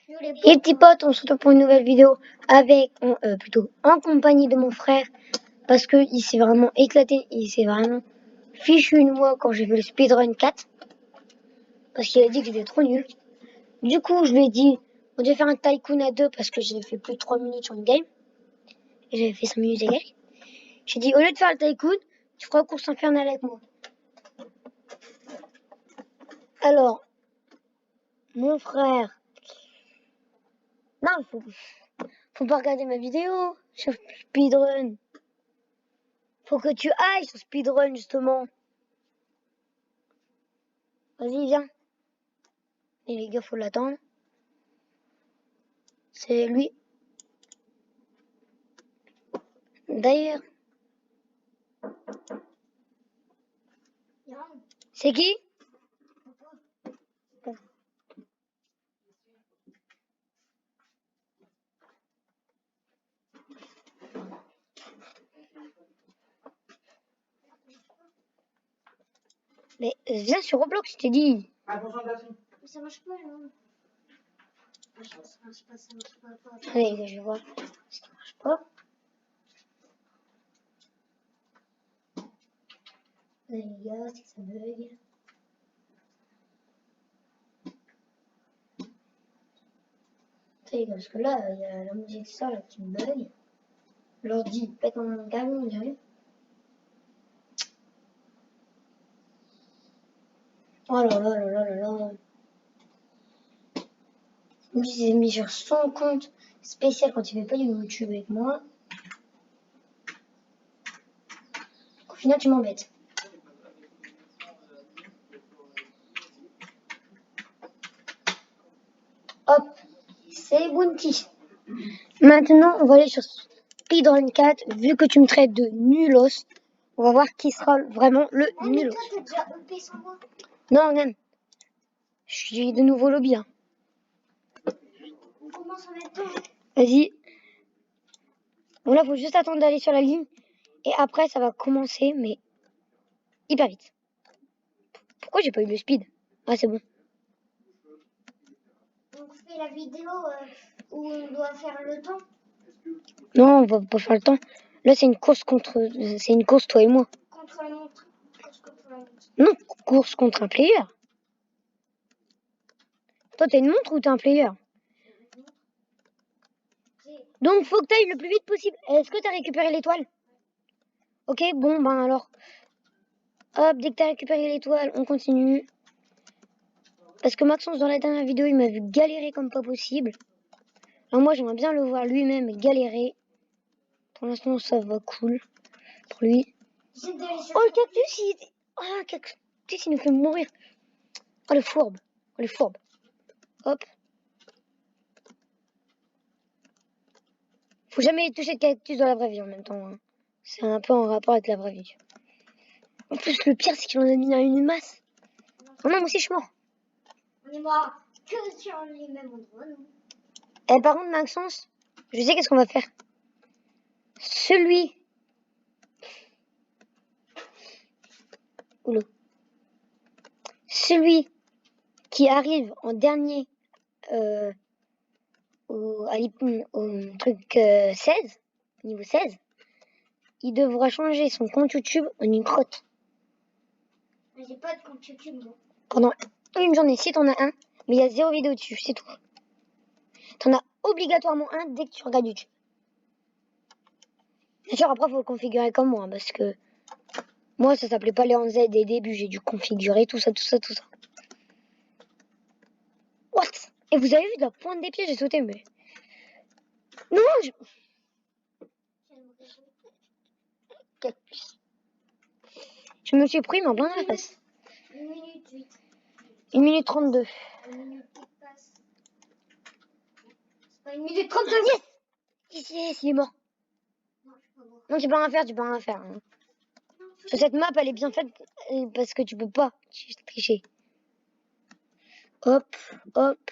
Les petits potes, on se retrouve pour une nouvelle vidéo avec, plutôt en compagnie de mon frère, parce que il s'est vraiment éclaté, il s'est vraiment fichu de moi quand j'ai fait le speedrun 4, parce qu'il a dit que j'étais trop nul. Du coup, je lui ai dit, on devait faire un tycoon à 2 parce que j'ai fait plus de 3 minutes sur une game, et j'avais fait 5 minutes et quelques. J'ai dit, au lieu de faire le tycoon, tu feras course infernale avec moi. Alors, mon frère, non, faut pas regarder ma vidéo sur speedrun. Faut que tu ailles sur speedrun, justement. Vas-y, viens. Et les gars, faut l'attendre. C'est lui. D'ailleurs. C'est qui? Mais viens sur Roblox, je t'ai dit. Mais ça marche pas, là. Allez, les gars, je vais voir. Ça marche pas. Allez, les gars, c'est que ça bug. Parce que là, il y a la musique ça là, qui me bug. L'ordi pète mon câble, on dirait. Oh là là là là là là. Lui, il s'est mis sur son compte spécial quand il fait pas du YouTube avec moi. Au final, tu m'embêtes. Hop, c'est Bounty. Maintenant, on va aller sur Speedrun 4. Vu que tu me traites de nulos, on va voir qui sera vraiment le nulos. Toi, t'as déjà EP sans moi. Non, même. Je suis de nouveau lobby. Hein. On commence en même temps. Vas-y. Bon, là, faut juste attendre d'aller sur la ligne. Et après, ça va commencer, mais hyper vite. Pourquoi j'ai pas eu le speed? Ah, c'est bon. On fait la vidéo où on doit faire le temps. Non, on va pas faire le temps. Là, c'est une course contre... C'est une course, toi et moi. Contre la montre. Contre la montre. Non, course contre un player. Toi, t'as une montre ou t'es un player? Donc, faut que t'ailles le plus vite possible. Est-ce que t'as récupéré l'étoile? Ok, bon, ben alors. Hop, dès que t'as récupéré l'étoile, on continue. Parce que Maxence, dans la dernière vidéo, il m'a vu galérer comme pas possible. Alors moi, j'aimerais bien le voir lui-même galérer. Pour l'instant, ça va cool pour lui. Oh, le cactus, le cactus, il nous fait mourir. Oh, le fourbe. Oh, le fourbe. Hop. Faut jamais toucher de cactus dans la vraie vie en même temps. Hein. C'est un peu en rapport avec la vraie vie. En plus, le pire, c'est qu'il en a mis une masse. Oh non, moi aussi, je suis mort. On est mort que sur les mêmes endroits, nous. Eh, par contre, Maxence, je sais qu'est-ce qu'on va faire. Celui... Oula. Celui qui arrive en dernier au truc 16, niveau 16, il devra changer son compte YouTube en une crotte. J'ai pas de compte YouTube, moi. Pendant une journée, si t'en as un, mais il y a 0 vidéo dessus, c'est tout. T'en as obligatoirement un dès que tu regardes YouTube. Bien sûr, après, faut le configurer comme moi, parce que moi, ça s'appelait pas Léon Z dès le début, j'ai dû configurer tout ça, tout ça, tout ça. What? Et vous avez vu de la pointe des pieds, j'ai sauté, mais... Non, je me suis pris ma plein dans la face. 1 minute 8. 1 minute 32. 1 minute qui passe. C'est pas 1 minute 32. Yes! Yes, il est mort. Non, je peux pas voir. Non, tu peux rien faire, tu peux rien faire. Hein. Sur cette map, elle est bien faite parce que tu peux pas tricher. Hop, hop.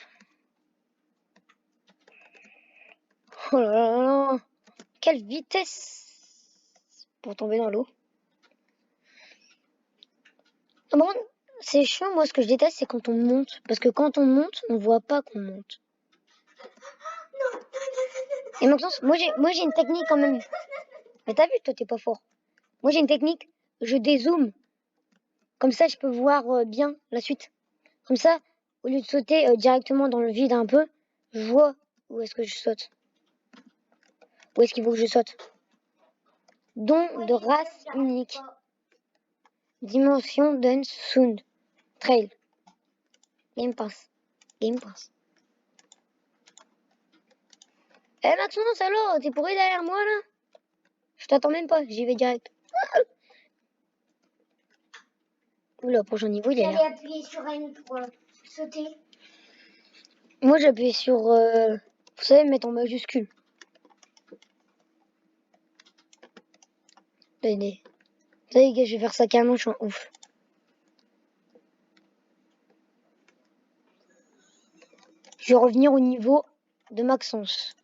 Oh là là là. Quelle vitesse pour tomber dans l'eau. Bon, c'est chiant, moi ce que je déteste c'est quand on monte. Parce que quand on monte, on voit pas qu'on monte. Et Maxence, moi j'ai une technique quand même. Mais t'as vu, toi t'es pas fort. Moi j'ai une technique, je dézoome. Comme ça je peux voir bien la suite. Comme ça, au lieu de sauter directement dans le vide un peu, je vois où est-ce que je saute. Où est-ce qu'il faut que je saute. Don de race unique. Dimension done sound. Trail. Game Pass. Game Pass. Eh Maxence, alors, t'es pourri derrière moi là? Je t'attends même pas, j'y vais direct. Oula, prochain niveau, il est J'allais là. appuyer sur N pour sauter. Moi j'appuie sur, vous savez, mettre en majuscule. Attendez. Ça y est, gars, je vais faire ça carrément, je suis un ouf. Je vais revenir au niveau de Maxence.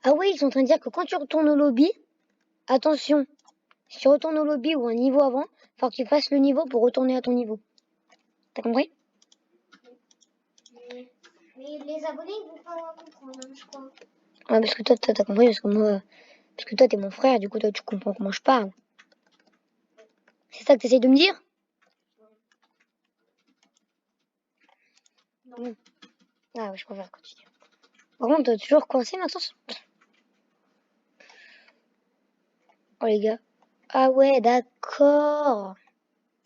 Ah oui, ils sont en train de dire que quand tu retournes au lobby, attention, si tu retournes au lobby ou un niveau avant, faut que tu fasses le niveau pour retourner à ton niveau. T'as compris? Mais les abonnés, ils vont pas comprendre, hein, je crois. Ouais, parce que toi, t'as compris, parce que moi, parce que toi, t'es mon frère, du coup, toi, tu comprends comment je parle. C'est ça que t'essayes de me dire? Non. Ah ouais, je préfère continuer. Par contre, t'as toujours coincé, Maxence? Oh, les gars. Ah ouais, d'accord.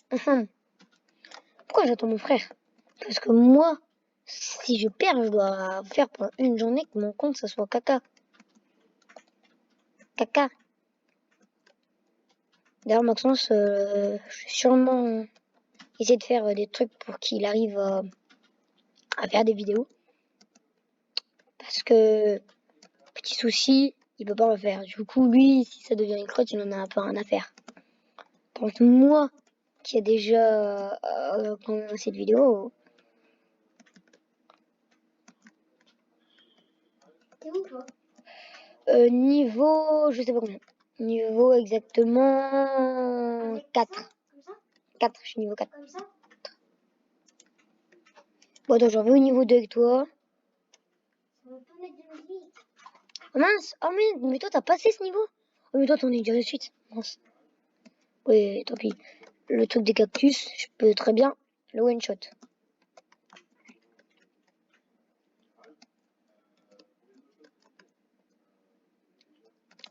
Pourquoi j'attends mon frère? Parce que moi, si je perds, je dois faire pendant une journée que mon compte, ça soit caca. Caca. D'ailleurs, Maxence, je vais sûrement essayer de faire des trucs pour qu'il arrive à faire des vidéos. Parce que, petit souci, il peut pas le faire. Du coup, lui, si ça devient une crotte, il en a un peu rien à faire. Par contre, moi, qui a déjà quand même cette vidéo, T'es où, toi? niveau, je sais pas combien. Niveau exactement Avec 4. ça? Comme ça? 4, je suis niveau 4. Comme ça? Bon, attends, j'en vais au niveau 2 avec toi. Ça va pas mettre de musique. Oh mince, oh mais toi t'as passé ce niveau? Oh mais toi t'en es déjà de suite. Mince. Oui, tant pis. Le truc des cactus, je peux très bien le one shot.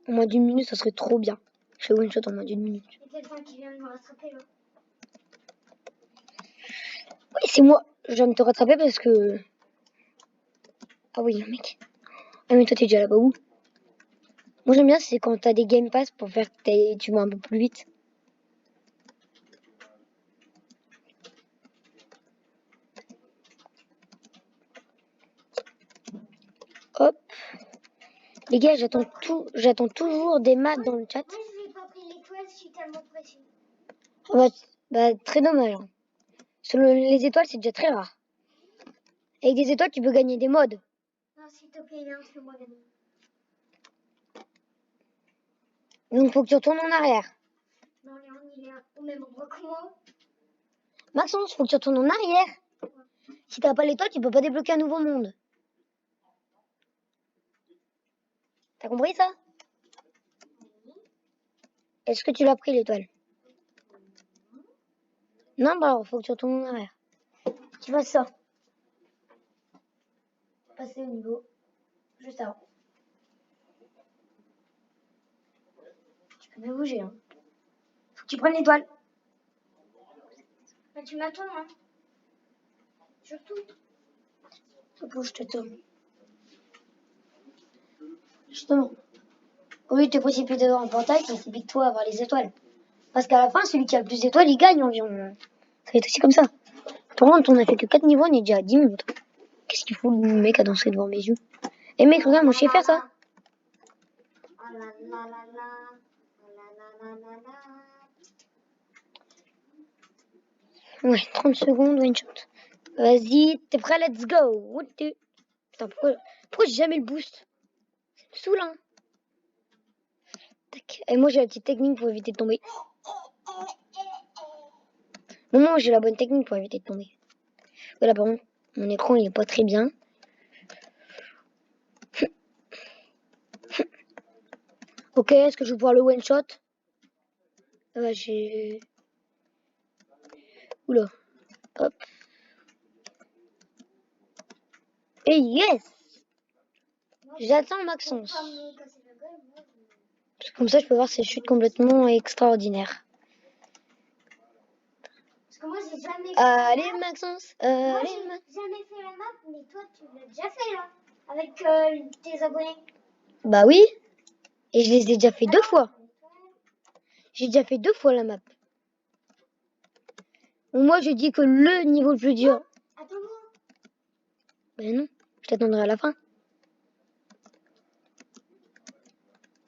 En moins d'une minute, ça serait trop bien. Je fais one shot en moins d'une minute. Il y a quelqu'un qui vient de me rattraper, là. Oui, c'est moi. Je viens de te rattraper parce que. Ah oui, un mec. Ah mais toi t'es déjà là-bas où? Moi j'aime bien, c'est quand t'as des game pass pour faire que tu vas un peu plus vite. Hop. Les gars, j'attends toujours des maths dans le chat. Moi, je n'ai pas pris l'étoile, je suis tellement pressée. Ah bah, très dommage. Hein. Sur les étoiles, c'est déjà très rare. Avec des étoiles, tu peux gagner des modes. Non, s'il te plaît, Léon, fais-moi gagner. Donc faut que tu retournes en arrière. Non, Léon, il est au même endroit que moi. Maxence, faut que tu retournes en arrière. Si t'as pas l'étoile, tu peux pas débloquer un nouveau monde. T'as compris ça? Est-ce que tu l'as pris l'étoile? Non, bah alors faut que tu retournes en arrière. Tu fasses ça. Passer au niveau juste avant. Tu peux plus bouger, hein. Faut que tu prennes l'étoile. Bah, tu m'attends, hein. Surtout. Bouge, je te tourne. Justement. Au lieu de te précipiter devant un portail, précipite-toi vers les étoiles. Parce qu'à la fin, celui qui a le plus d'étoiles, il gagne environ. Ça va être aussi comme ça. Par contre, on a fait que 4 niveaux, on est déjà à 10 minutes. Qu'est-ce qu'il fout le mec à danser devant mes yeux? Eh mec, regarde, moi je sais faire ça. Oh là là là là. Oh là là là là là. Ouais, 30 secondes, one shot. Vas-y, t'es prêt? Let's go. Putain, pourquoi j'ai jamais le boost? Ça me saoule, hein. Tac. Et moi j'ai la petite technique pour éviter de tomber. Non, moi j'ai la bonne technique pour éviter de tomber. Voilà, par contre, mon écran il est pas très bien. Ok, est-ce que je vais pouvoir le one shot? J'ai... Oula. Hop. Et yes! J'attends Maxence. Comme ça, je peux voir ses chutes complètement extraordinaires. Parce que moi, j'ai jamais fait Allez, la map. Maxence. Moi, Allez, j'ai jamais fait la map, mais toi, tu l'as déjà fait, là. Avec tes abonnés. Bah oui. Et je les ai déjà fait 2 fois. J'ai déjà fait 2 fois la map. Moi, je dis que le niveau le plus dur. Attends-moi. Ben non, je t'attendrai à la fin.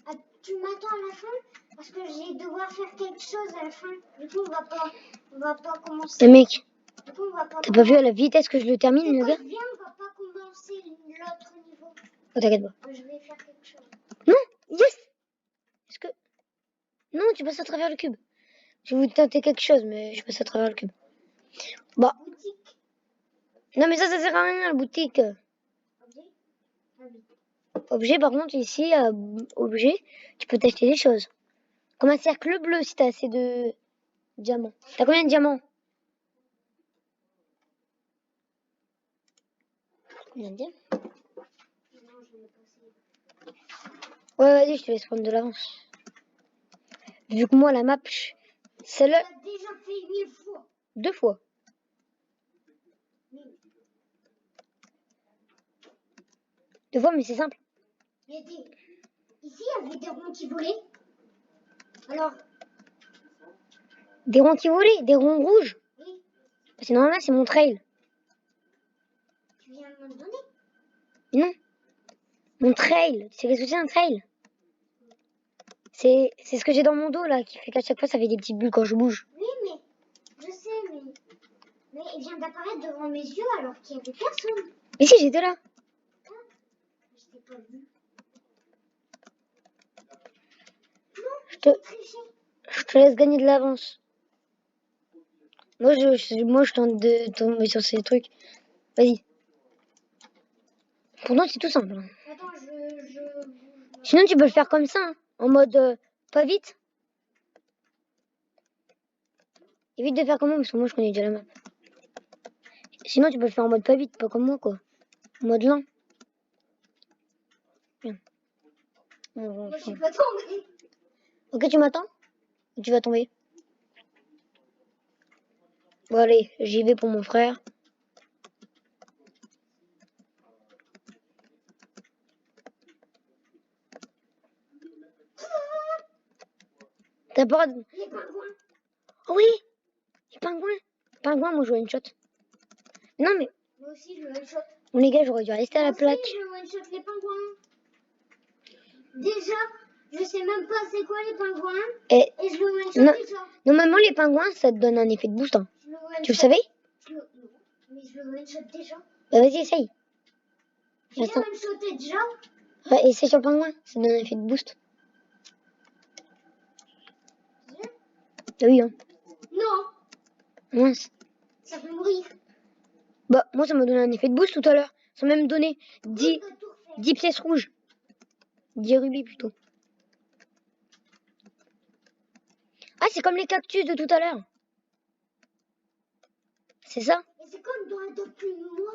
Ah, tu m'attends à la fin parce que je vais devoir faire quelque chose à la fin. Du coup, on va pas commencer. Eh mec, Du coup, on va pas t'as pas vu à la vitesse que je le termine, Et le quand gars? je viens, on va pas commencer l'autre niveau. Oh, t'inquiète pas. Je vais faire quelque chose. Non, yes! Est-ce que... Non, tu passes à travers le cube. Je vais vous tenter quelque chose, mais je passe à travers le cube. Bah, Boutique. non mais ça sert à rien, la boutique. Objet. Ah oui. Objet, par contre, ici, objet, tu peux t'acheter des choses. Comme un cercle bleu, si t'as assez de diamants. T'as combien de diamants? Combien de diamants? Non, je vais pas essayer. Ouais, vas-y, je te laisse prendre de l'avance. Vu que moi, la map, celle-là, Tu as déjà fait 1000 fois. 2 fois. Mais, 2 fois, mais c'est simple. mais ici, il y avait des ronds qui volaient. Alors, Des ronds qui volaient, des ronds rouges. oui, C'est normal, c'est mon trail. tu viens de me le donner. Mais non. Mon trail. Tu sais qu'est-ce que c'est un trail? C'est ce que j'ai dans mon dos, là, qui fait qu'à chaque fois, ça fait des petites bulles quand je bouge. Oui, mais je sais, mais il vient d'apparaître devant mes yeux alors qu'il n'y avait personne. Mais si, j'étais là. Je t'ai pas vu. Je te, Tricher. je te laisse gagner de l'avance. Moi, je tente de tomber sur ces trucs. Vas-y. Pourtant, c'est tout simple. Hein. Attends, Sinon, tu peux le faire comme ça, hein, en mode pas vite. Évite de faire comme moi, parce que moi, je connais déjà la map. Sinon, tu peux le faire en mode pas vite, pas comme moi, quoi. En mode lent. Bien. Moi, je suis pas tombée. Ok, tu m'attends? Ou tu vas tomber? Bon, allez, j'y vais pour mon frère. T'as pas... Les pingouins. Oh oui! Les pingouins! Pingouins, moi, je vois une shot. Non, mais... Moi aussi, je one shot. Bon, les gars, j'aurais dû rester à la plaque. Je one shot les pingouins. Déjà, je sais même pas c'est quoi les pingouins. Et je le one shot non, déjà. Normalement, les pingouins, ça te donne un effet de boost. Hein. Tu le savais? Non, mais je le one shot déjà. Bah, vas-y, essaye. J'ai one shoté déjà. Ouais, essaye sur le pingouin, ça te donne un effet de boost. Ah oui, hein. Non, Mince. ça peut mourir. Bah, moi, ça m'a donné un effet de boost tout à l'heure. Ça m'a même donné 10 pièces rouges. 10 rubis, plutôt. Ah, c'est comme les cactus de tout à l'heure. C'est ça? Et c'est comme dans Adopte moi.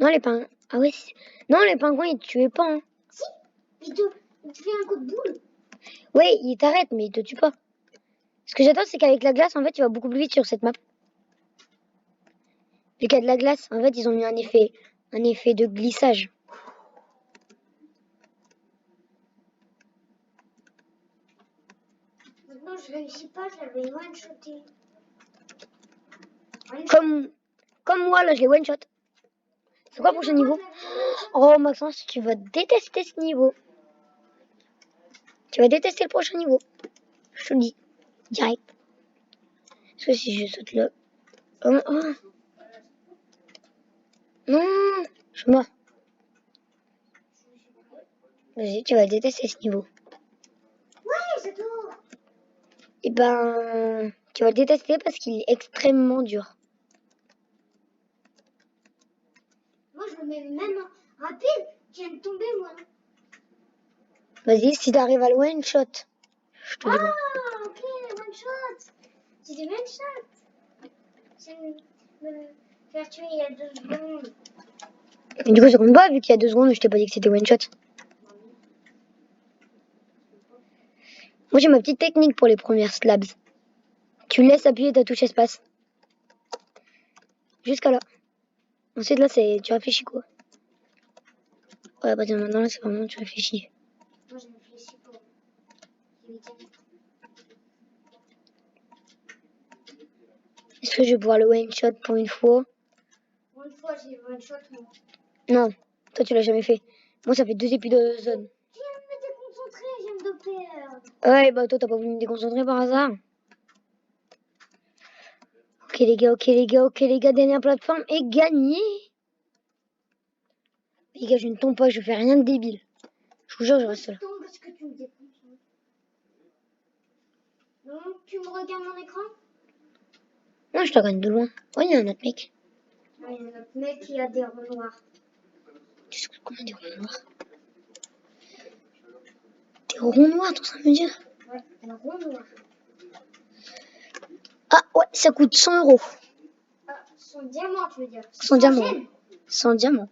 Non, les pingouins... Ah ouais, non, les pingouins, ils te tuaient pas, hein. Si, il te fait un coup de boule. Ouais, ils t'arrêtent, mais ils te tuent pas. Ce que j'adore, c'est qu'avec la glace, en fait, tu vas beaucoup plus vite sur cette map. Vu qu'il y a de la glace, en fait, ils ont mis un effet de glissage. Maintenant, je réussis pas, je l'avais one shoté. Comme moi, là, je l'ai one shot. C'est quoi le prochain niveau? Oh, Maxence, tu vas détester ce niveau. Tu vas détester le prochain niveau. Je te le dis. Direct. Parce que si je saute là... Oh, oh. Non, je suis mort. Vas-y, tu vas détester ce niveau. Ouais, j'adore. Et ben, tu vas le détester parce qu'il est extrêmement dur. Moi, je le mets même rapide. Je viens de tomber, moi. Vas-y, si t'arrives à le one shot, je te dis quoi. Ah, ok, one shot. C'est des one shot. C'est me faire tuer il y a 2 secondes. Et du coup, ça compte pas, vu qu'il y a 2 secondes, je t'ai pas dit que c'était one shot. Moi, j'ai ma petite technique pour les premières slabs. Tu laisses appuyer ta touche espace. Jusqu'à là. Ensuite, là, c'est tu réfléchis quoi. Ouais, à partir de maintenant, là, c'est vraiment tu réfléchis. Moi, je réfléchis pour éviter. Est-ce que je vais pouvoir le one shot pour une fois? Pour une fois, j'ai one shot, moi. Non, toi, tu l'as jamais fait. Moi, ça fait 2 épisodes de zone. Je viens de me déconcentrer, je viens de perdre. Ouais, bah, toi, t'as pas voulu me déconcentrer par hasard. Ok, les gars, dernière plateforme est gagnée. Les gars, je ne tombe pas, je fais rien de débile. Je vous jure, je reste là. Attends, parce que tu me déconcentres. Donc, tu me regardes mon écran? Non, je te regarde de loin. Oh, il y a un autre mec. Ah, il y a un autre mec qui a des ronds noirs. Qu'est-ce que comment des ronds noirs? Des ronds noirs, tout ça me dire? Ouais, un rond noir. Ah, ouais, ça coûte 100 €. Ah, son diamant, tu veux dire? Sans diamant. gemme. Sans diamant.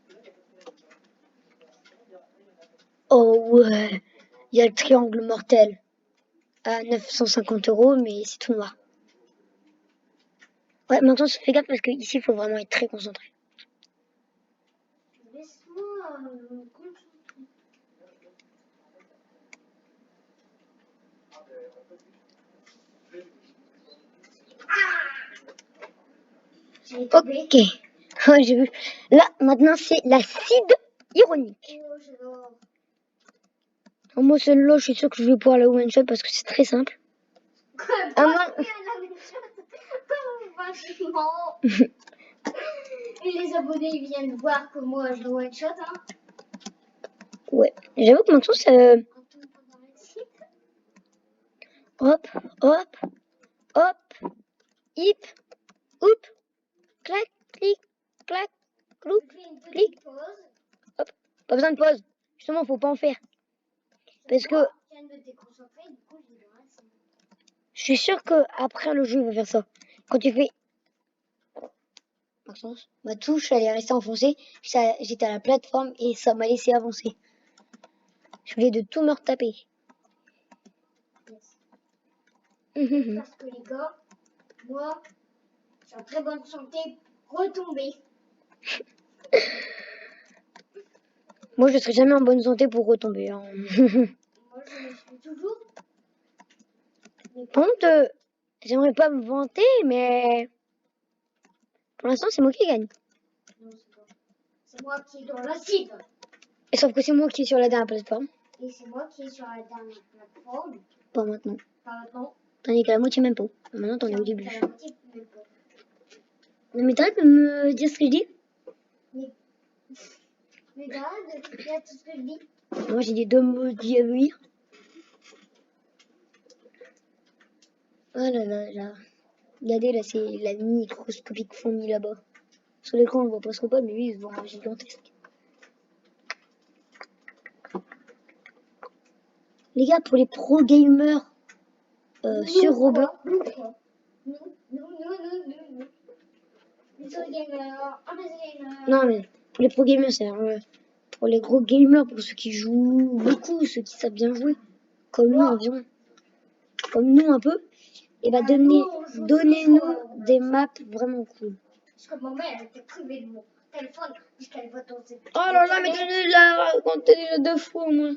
Oh, ouais. Il y a le triangle mortel. À 950 €, mais c'est tout noir. Ouais, maintenant, fais gaffe parce qu'ici, il faut vraiment être très concentré. Laisse-moi me concentrer. J'ai tombé. Ok. Ouais, j'ai vu. Là, maintenant, c'est l'acide ironique. Oh, j'adore. Oh, moi, celle-là, je suis sûre que je vais pouvoir la one-shot parce que c'est très simple. Ah non. Vachement. Et les abonnés, ils viennent voir que moi, je one shot, hein. Ouais. J'avoue que maintenant, ça... Hop, hop, hop, hip, hop, clac, clic, clac, clouc, Je fais une clic. petite pause. Hop. Pas besoin de pause. Justement, faut pas en faire. Parce que Je viens de me déconcentrer, du coup, je vais rester. je suis sûre que après le jeu, il va faire ça. Quand tu fais... Maxence, ma touche, elle est restée enfoncée. J'étais à la plateforme et ça m'a laissé avancer. Je voulais de tout me retaper. Yes. Parce que les gars, moi, je suis en très bonne santé, retomber. Moi, je serai jamais en bonne santé pour retomber. Hein. Moi, je le suis toujours. Mais Par contre, j'aimerais pas me vanter, mais pour l'instant, c'est moi qui gagne. non, c'est moi qui est dans la cible. Et sauf que c'est moi qui est sur la dernière plateforme. Et c'est moi qui est sur la dernière plateforme. Pas maintenant. Pas maintenant. T'en es qu'à la moitié même pas. Maintenant, t'en es au début. T'as la moitié, même pas. Non, mais t'arrêtes de me dire ce que je dis? Mais regarde, regarde tout ce que je dis. Moi, j'ai dit 2 mots dire. Oh là là là. Regardez, là, c'est la microscopique fourmi là-bas. Sur l'écran, on le voit presque pas, mais lui, il se voit gigantesque. Les gars, pour les pro gamers sur Roblox. Nous. Les gamers, un gamer. Non, mais pour les pro gamers, c'est pour les gros gamers, pour ceux qui jouent beaucoup, ceux qui savent bien jouer, comme nous environ, comme nous un peu, et bah donnez-nous des maps vraiment cool. Parce que ma mère, elle était privée de mon téléphone puisqu'elle va dans ses Oh là là, mais donnez-la raconter déjà 2 fois au moins.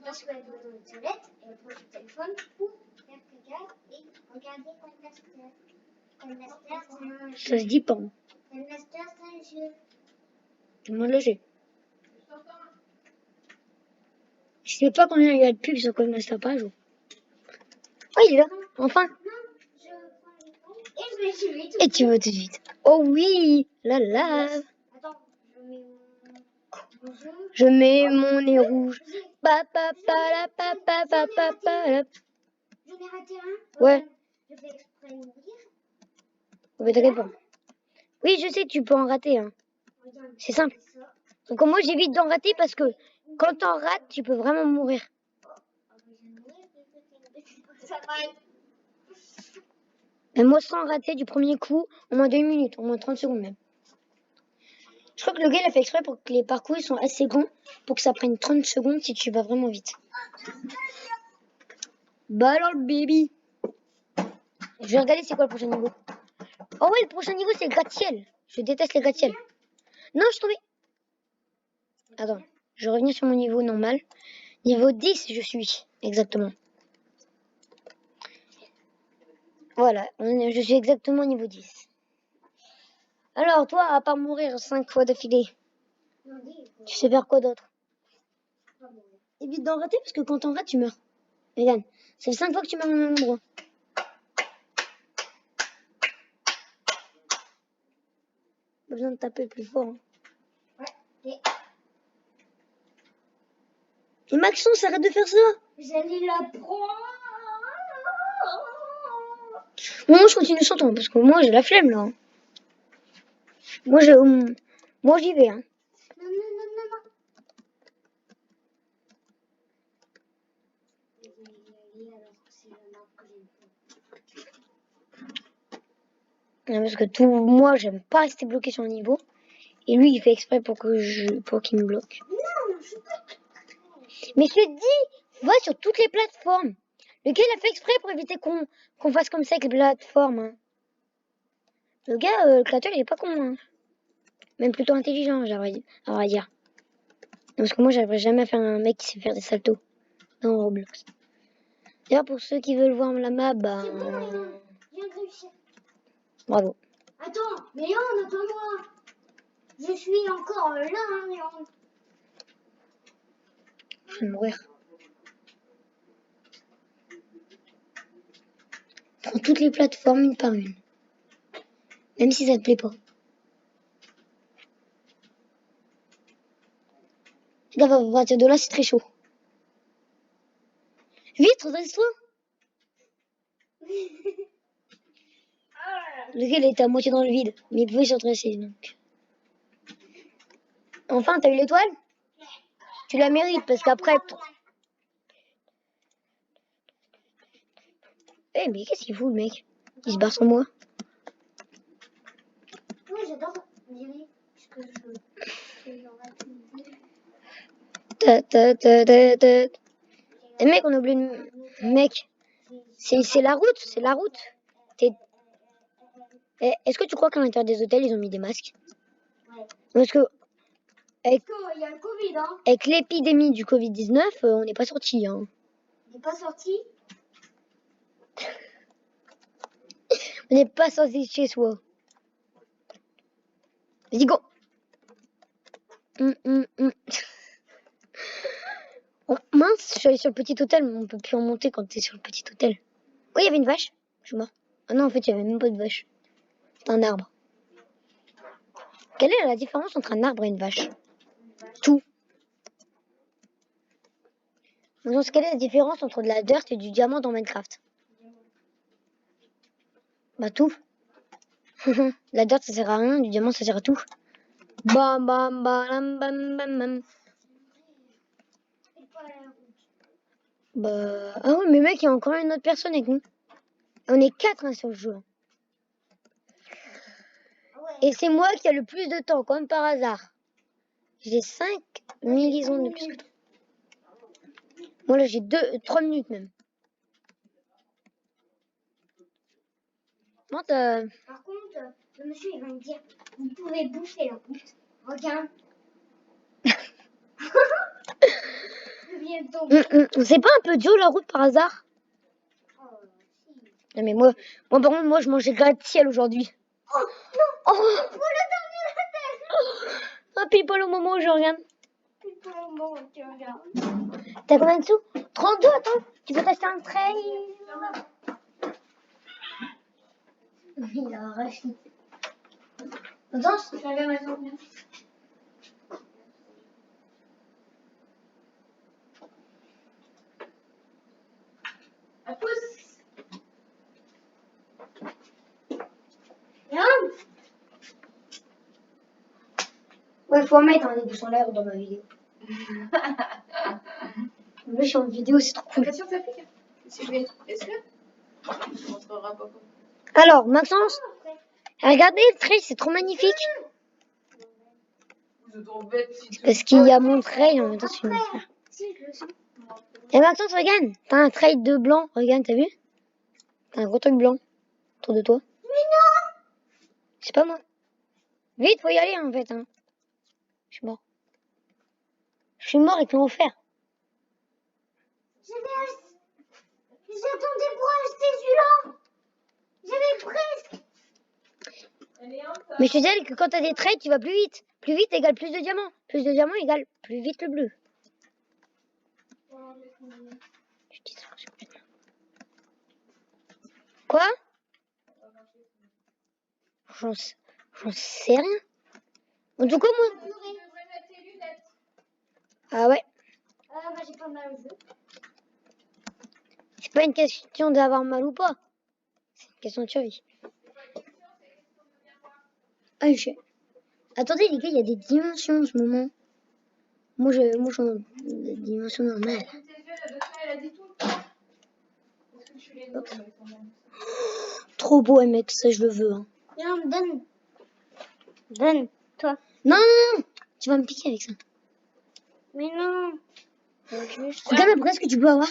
parce qu'elle va dans les toilettes, elle prend son téléphone pour faire caca et regarder Codemaster. Codemaster, Ça se dit pas. Hein. Codemaster, c'est un jeu. Tout le monde le sait. Je sais pas combien il y a de pubs sur Codemaster par jour. Oh, il est là, enfin. Non, je prends les photos et je vais tuer tout. Et tu vas tout de suite. Oh oui, la lave. Attends, je mets mon jeu. Je mets mon nez rouge. Pa pa pa la pa pa pa pa pa la. J'en ai raté un. Ouais. Je fais exprès de mourir. Mais t'inquiète pas. Oui, je sais que tu peux en rater. Hein. Regarde. C'est simple. Ça. Donc moi j'évite d'en rater parce que quand t'en rates, tu peux vraiment mourir. Ça va. Mais moi sans rater du premier coup, au moins 2 minutes, au moins 30 secondes même. Je crois que le gars il a fait exprès pour que les parcours ils sont assez grands pour que ça prenne 30 secondes si tu vas vraiment vite. Bah alors le baby. Je vais regarder c'est quoi le prochain niveau. Oh ouais, le prochain niveau c'est le gratte-ciel. Je déteste les gratte-ciel. Non, je suis tombée. Attends, je reviens sur mon niveau normal. Niveau 10 je suis, exactement. Voilà, je suis exactement niveau 10. Alors toi, à part mourir 5 fois d'affilée, tu sais faire quoi d'autre? Évite d'en rater parce que quand t'en rates, tu meurs. Regarde, c'est 5 fois que tu meurs au même endroit. Pas besoin de taper plus fort. Hein. Ouais. Et Maxence, arrête de faire ça. J'allais la prendre. Moi, je continue sans toi parce que moi, j'ai la flemme là. Moi, moi j'y vais. Hein. Non, non, non, non, non. Parce que moi, j'aime pas rester bloqué sur un niveau. Et lui, il fait exprès pour qu'il me bloque. Non, je suis pas. Mais je te dis, va sur toutes les plateformes. Le gars, il a fait exprès pour éviter qu'on fasse comme ça avec les plateformes. Hein. Le gars, le créateur, il est pas con. Hein. Même plutôt intelligent, à vrai dire. Parce que moi, j'arriverai jamais à faire un mec qui sait faire des saltos dans Roblox. D'ailleurs, pour ceux qui veulent voir la map, bah... C'est bon, Léon. Je viens de réussir. Bravo. Attends, mais Léon, attends-moi. Je suis encore là, hein, Léon. Je vais mourir. Prends toutes les plateformes une par une. Même si ça te plaît pas. Là, à partir de là, c'est très chaud. Vite, redresse-toi. Le gars, il était à moitié dans le vide. Mais il pouvait se redresser, donc. Enfin, t'as eu l'étoile? Tu la mérites, parce qu'après... Eh, mais qu'est-ce qu'il fout, le mec? Il se barre sans moi. Oui, j'adore virer ce que je veux. Eh, mec, on a oublié Mec, c'est la route, c'est la route. Est-ce que tu crois qu'à l'intérieur des hôtels, ils ont mis des masques? Ouais. Parce que avec, Il y a le Covid, hein. avec l'épidémie du Covid-19, on n'est pas sorti. Hein. Il n'est pas sorti. On n'est pas sorti de chez soi. Vas-y, go. Oh, mince, je suis allée sur le petit hôtel, mais on peut plus en monter quand t'es sur le petit hôtel. Oh, il y avait une vache. Je suis mort. Ah non, en fait, il y avait même pas de vache. C'est un arbre. Quelle est la différence entre un arbre et une vache? Tout. Donc, quelle est la différence entre de la dirt et du diamant dans Minecraft? Bah, tout. La dirt, ça sert à rien, du diamant, ça sert à tout. Bam, bam, bam, bam, bam, bam. Bah, ah oui, mais mec, il y a encore une autre personne avec nous. On est 4 hein, sur le jeu. Et c'est moi qui ai le plus de temps, comme par hasard. J'ai 5 millisecondes de plus que toi. Moi là j'ai 3 minutes même. Moi, Par contre, le monsieur il va me dire, vous pouvez bouffer la route. Regarde. Je viens de tomber. C'est pas un peu dur la route par hasard? Oh, si. Non mais moi par contre, moi je mangeais gratte-ciel aujourd'hui. Oh non. Oh, Pour le dernier appel. ah, pile poil au moment où je regarde. Pour le moment où tu regardes. T'as combien de sous? 32, attends. Tu peux t'acheter un trail? Il a arraché. Attends, Je regarde ma journée. À tous. Léon. Ouais, faut en mettre des pouces en l'air dans ma vidéo. Là, je suis en vidéo, c'est trop cool. Attention, ça pique. Si je vais. Est-ce que on montrera pas. Alors, Maxence, regardez le trail, c'est trop magnifique. Vous êtes trop bête, si tu- Parce qu'il y a mon trail en même temps, c'est mon frère. Si, je le sens. Et Maxence, regarde, t'as un trail de blanc, regarde, t'as vu? T'as un gros truc blanc autour de toi. Mais non! C'est pas moi. Vite, faut y aller en fait. Hein. Je suis mort. Je suis mort avec l'enfer. J'attendais pour acheter celui-là. J'avais presque. Mais je te dis que quand t'as des trails, tu vas plus vite. Plus vite égale plus de diamants. Plus de diamants égale plus vite le bleu. Je dis ça, c'est complètement. Quoi? J'en sais rien. En tout cas, moi. Ah ouais. Bah, j'ai pas mal au jeu. C'est pas une question d'avoir mal ou pas. C'est une question de survie. Ah, je sais. Attendez, les gars, il y a des dimensions en ce moment. Moi, je suis en dimension normale. Hop. Trop beau, mec, ça, je le veux. Hein. Non, donne. Donne, toi. Non, non, non. Tu vas me piquer avec ça. Mais non. Juste... Regarde après ce que tu peux avoir.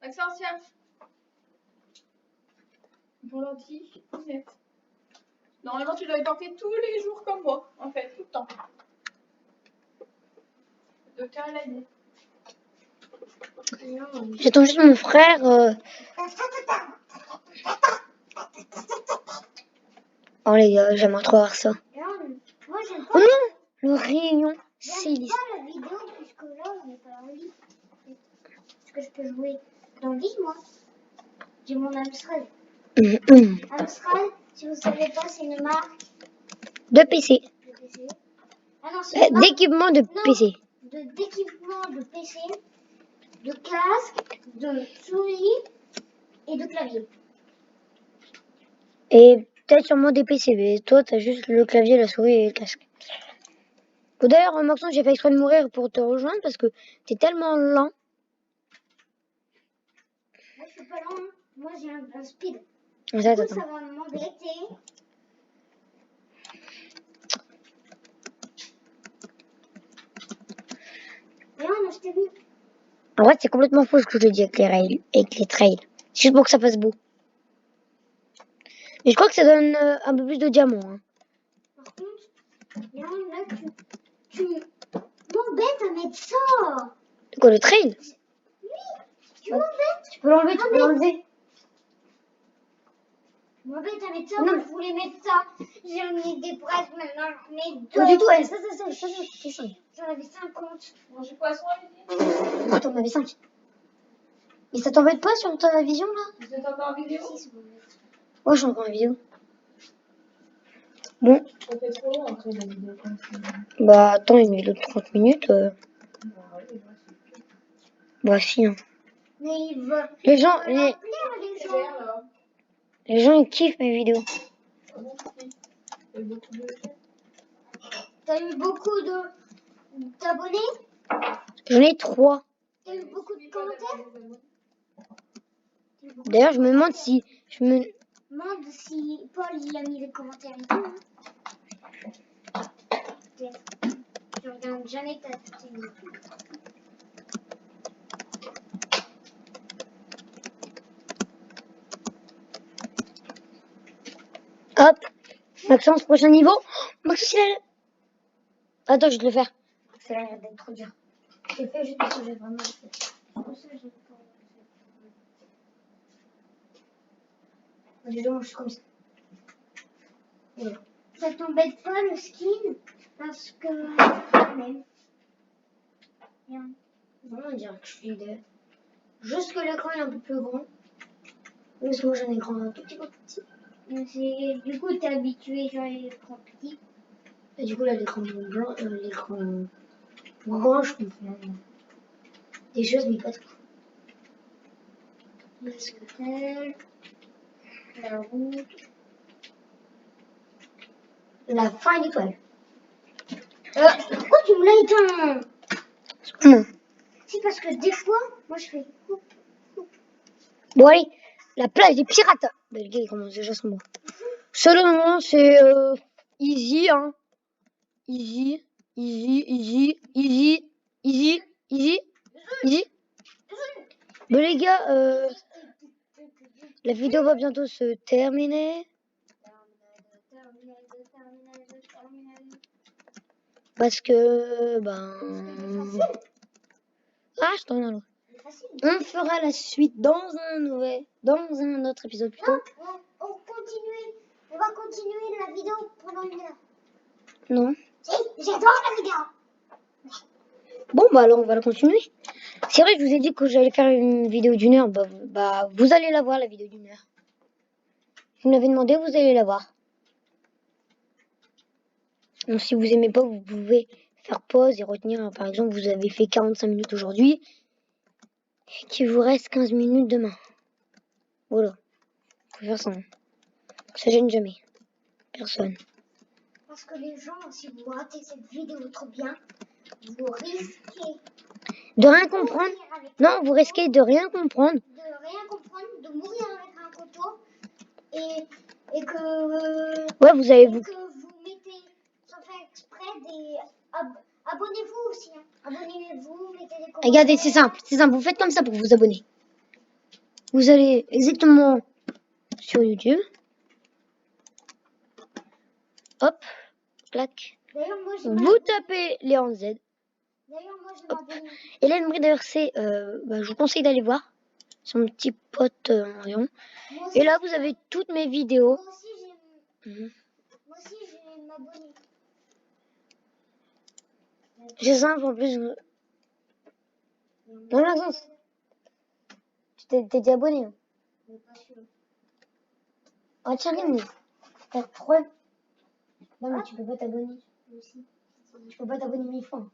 Maxence, tiens. Pour l'anti, normalement, tu dois y porter tous les jours comme moi, en fait, tout le temps. Docteur, elle a dit. J'attends juste mon frère. Oh les gars, j'aimerais trop voir ça. Non, moi, j'aime pas. Oh non, le rayon J'aime Céleste. pas la vidéo puisque là, on n'est pas en lit. Est-ce que je peux jouer dans le lit, moi? J'ai mon Amstrad. Amstrad, si vous savez pas, c'est une marque De PC. de PC. Ah non, c'est une marque D'équipement de PC. d'équipement de PC, de casque, de souris et de clavier. Et peut-être sûrement des PC. Mais toi, t'as juste le clavier, la souris et le casque. D'ailleurs, Maxence, j'ai fait exprès de mourir pour te rejoindre parce que t'es tellement lent. Moi, je suis pas lent. Hein. Moi, j'ai un speed. Attends, Du coup, attends. ça va m'embêter. Mais non, moi, je t'ai vu. En vrai, c'est complètement faux ce que je dis avec les trails. C'est juste pour que ça fasse beau. Mais je crois que ça donne un peu plus de diamants. Hein. Par contre, là, tu m'embêtes à mettre ça. De quoi, le trail? Oui, tu m'embêtes. Tu peux l'enlever, tu peux l'enlever. Tu m'embêtes à mettre ça. Non. Moi, je voulais mettre ça. J'ai mis des presses maintenant. Mais deux. Pas du tout, ouais, ça, c'est 5. J'en avais 50. Manger poisson, elle dit. Attends, on avait 5. Et ça t'embête pas sur ta vision là? Vous êtes encore en vidéo? Moi, je suis encore en vidéo. Bon. Ça fait trop long après la vidéo. Bah, attends, une vidéo de 30 minutes. Bah, si. Hein. Mais il va. Les gens, Les gens. les gens, ils kiffent mes vidéos. T'as eu beaucoup d'abonnés? J'en ai 3. T'as eu beaucoup de commentaires? D'ailleurs, je me demande si je me Demande si Paul il a mis les commentaires et tout. Hein. Je regarde jamais ta vidéo. Hop. Maxence, prochain niveau. Maxence, il a... Attends, je vais te le faire. Ça a l'air d'être trop dur. Je l'ai fait juste parce que j'ai vraiment fait. Déjà, moi, je suis comme ça. Voilà. Ça t'embête pas le skin? Parce que. Même. Bien. Vraiment, on dirait que je suis de... Juste que l'écran est un peu plus grand. Parce que moi, j'ai un écran un tout petit peu plus petit. Du coup, t'es habitué genre les écrans petits. Et du coup, là, l'écran blanc, l'écran grand, je comprends des choses, mais pas tout. La route. La fin étoile. Pourquoi tu me l'as éteint? Comment? C'est parce que des fois, moi je fais. Bon allez, la plage des pirates. Ben, le gars il commence déjà son mot. Selon moi c'est easy hein. Easy, easy, easy, easy, easy, easy, easy. Bon les gars, la vidéo va bientôt se terminer. Parce que je t'en ai. On fera la suite dans un autre épisode plutôt. On continue. On va continuer la vidéo pendant 1 heure. Non. Si, j'adore la vidéo. Bon bah alors on va la continuer. C'est vrai, je vous ai dit que j'allais faire une vidéo d'1 heure. Bah vous allez la voir la vidéo d'1 heure. Vous m'avez demandé, vous allez la voir. Donc si vous aimez pas, vous pouvez faire pause et retenir. Par exemple, vous avez fait 45 minutes aujourd'hui. Et qu'il vous reste 15 minutes demain. Voilà. Faut faire ça. Ça gêne jamais. Personne. Parce que les gens, si vous ratez cette vidéo trop bien, vous risquez de rien comprendre. Non, vous risquez de rien comprendre. De rien comprendre, de mourir avec un couteau et que. Ouais, vous allez vous. Que vous mettez, sans faire exprès, des. Abonnez-vous aussi. Hein. Abonnez-vous, mettez des commentaires. Regardez, c'est simple. Vous faites comme ça pour vous abonner. Vous allez exactement sur YouTube. Hop, clac. Vous tapez Léon Z. D'ailleurs, moi, je m'abonne. Hélène Brider, je vous conseille d'aller voir. C'est mon petit pote Marion. Et là, vous avez toutes mes vidéos. Moi aussi, j'ai m'abonner. J'ai simple en plus. Dans Maxence. Tu t'es déjà abonné. Hein. Mais pas sûr. Oh, tiens, mais t'as 3. Non, mais tu peux pas t'abonner. Aussi. Tu peux pas t'abonner 1000 fois.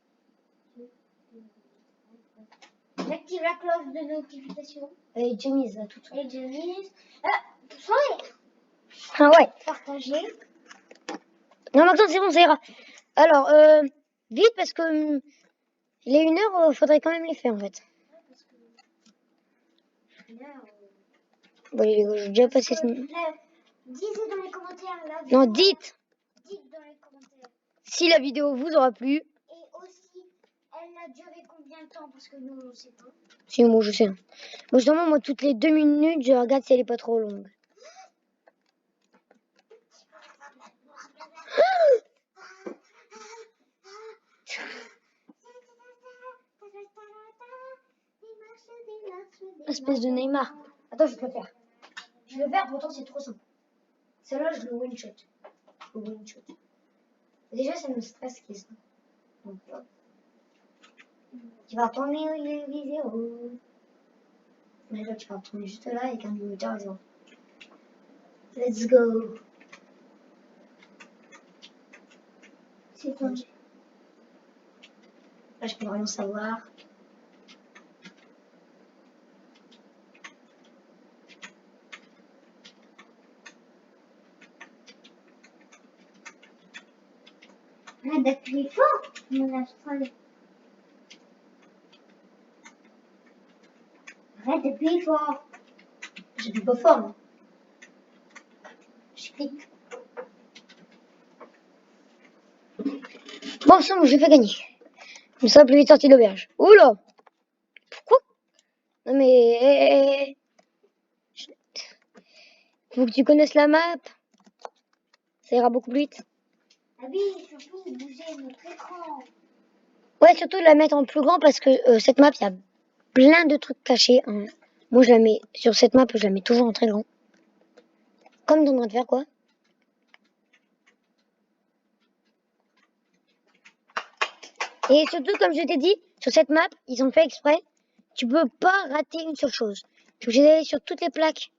J'active la cloche de notification. Et Jamise, là, tout de suite. Et Jamise. Ah ouais. Partager. Non, Maxence, c'est bon, ça ira. Alors, vite, parce que il est 1 heure, faudrait quand même les faire, en fait. Bon, les gars, j'ai déjà passé ce... Disez dans les commentaires là. Non, dites. Dites dans les commentaires. Si la vidéo vous aura plu. Et aussi, elle a duré combien de temps? Parce que nous, on ne sait pas. Si, moi, je sais. Moi, justement, moi, toutes les 2 minutes, je regarde si elle est pas trop longue. Espèce de Neymar. Attends, je vais te le faire. Je vais le faire, pourtant c'est trop simple. Celle-là, je le one shot. Déjà, ça me stresse qui est ça. Donc, tu vas tourner les vidéos. Mais là, tu vas tourner juste là avec un minuteur à 0. Let's go. C'est quoi? Là, je peux rien savoir. Arrête d'appuyer fort, mon astral. Arrête d'appuyer fort. J'appuie pas fort, là. Je clique. Bon, c'est bon, j'ai fait gagner. Comme ça, plus vite sorti de l'auberge. Oula! Pourquoi? Non, mais... Faut que tu connaisses la map. Ça ira beaucoup plus vite. Ah oui, surtout bouger notre écran. Ouais, surtout la mettre en plus grand parce que cette map, il y a plein de trucs cachés. Hein. Moi, je la mets sur cette map, je la mets toujours en très grand. Comme t'es en train de faire, quoi. Et surtout, comme je t'ai dit, sur cette map, ils ont fait exprès. Tu peux pas rater une seule chose. Tu es obligé d'aller sur toutes les plaques.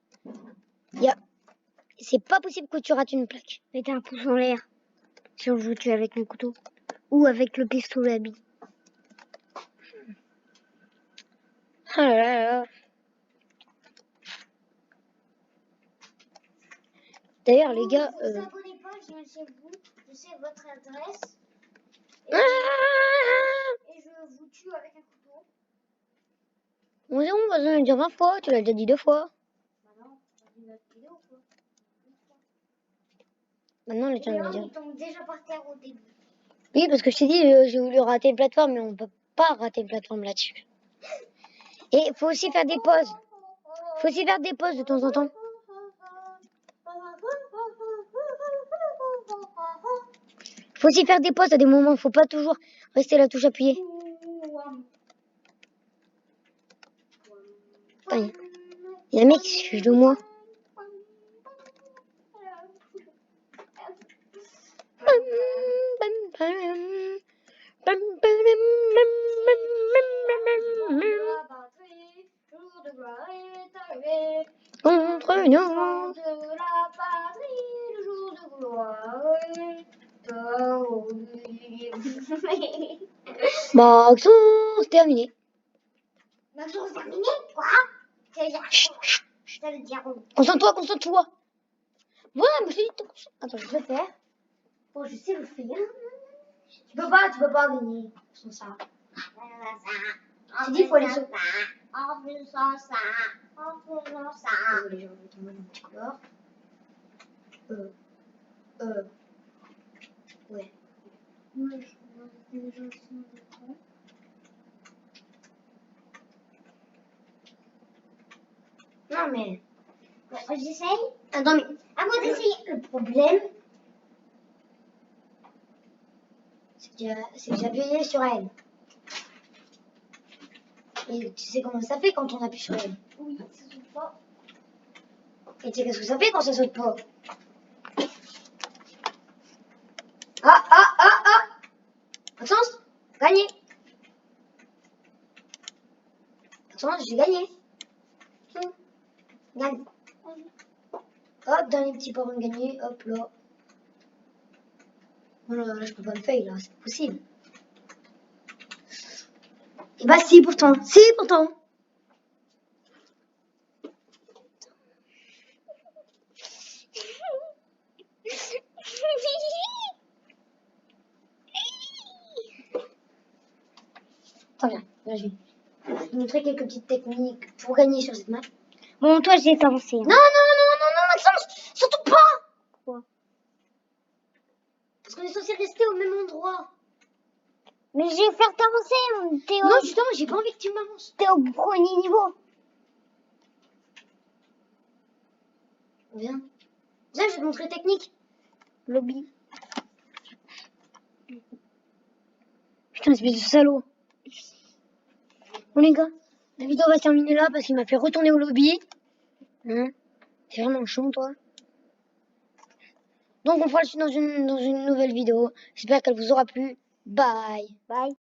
C'est pas possible que tu rates une plaque. Mettez un pouce en l'air si on veut tuer avec le couteau ou avec le pistolet à billes. Oh là là là. D'ailleurs, les gars... Ne vous abonnez pas, je viens chez vous. Je sais votre adresse. Et je vous tue avec un couteau. Bon, c'est bon, on va le dire 20 fois. Tu l'as déjà dit 2 fois. Bah non, on a vu notre vidéo quoi. Maintenant, les Et gens vont Léon, dire. il tombe déjà par terre au début. Oui, parce que je t'ai dit, j'ai voulu rater une plateforme, mais on peut pas rater une plateforme là-dessus. Et il faut aussi faire des pauses. Faut aussi faire des pauses de temps en temps. Faut aussi faire des pauses à des moments. Faut pas toujours rester la touche appuyée. Putain, il y a un mec qui se fiche de moi. Contre nous. De la patrie, le jour de gloire. Bah, action, c'est terminé. L'action c'est terminé. Quoi? Ça veut dire ça veut dire Concentre-toi, concentre-toi. Ouais, mais je t'ai dit de te concentrer. Attends, je vais le faire. oh, je sais le faire. Tu peux pas gagner sans ça. Tu dis, faut aller sur- En faisant ça. Désolé, j'ai enlevé ton main dans petit corps. Ouais. Non, mais. J'essaye. Attends, mais. À moi d'essayer. Le problème, c'est que j'ai appuyé sur elle. Et tu sais comment ça fait quand on appuie sur elle. Oui, ça saute pas. Et tu sais qu'est-ce que ça fait quand ça saute pas. Ah, ah, ah, ah. Attention, gagné. Attention, j'ai gagné. Gagne. Hop, dernier petit power gagné. Hop là. Oh là, là, je peux pas me fail là, c'est pas possible. Et bah si pourtant, si pourtant. Attends, viens, je vais te montrer quelques petites techniques pour gagner sur cette map. Bon, toi, j'ai commencé. Non, non, non, non, non, Maxence, surtout pas. Quoi? Parce qu'on est censé rester au même endroit. Mais je vais faire t'avancer. T'es Non, justement, j'ai pas envie que tu m'avances. au premier niveau. Viens. Viens, je vais te montrer technique. Lobby. Putain, espèce de salaud. Bon les gars, la vidéo va se terminer là parce qu'il m'a fait retourner au lobby. Hein? C'est vraiment chiant toi. Donc on fera le suite dans une nouvelle vidéo. J'espère qu'elle vous aura plu. Bye. Bye.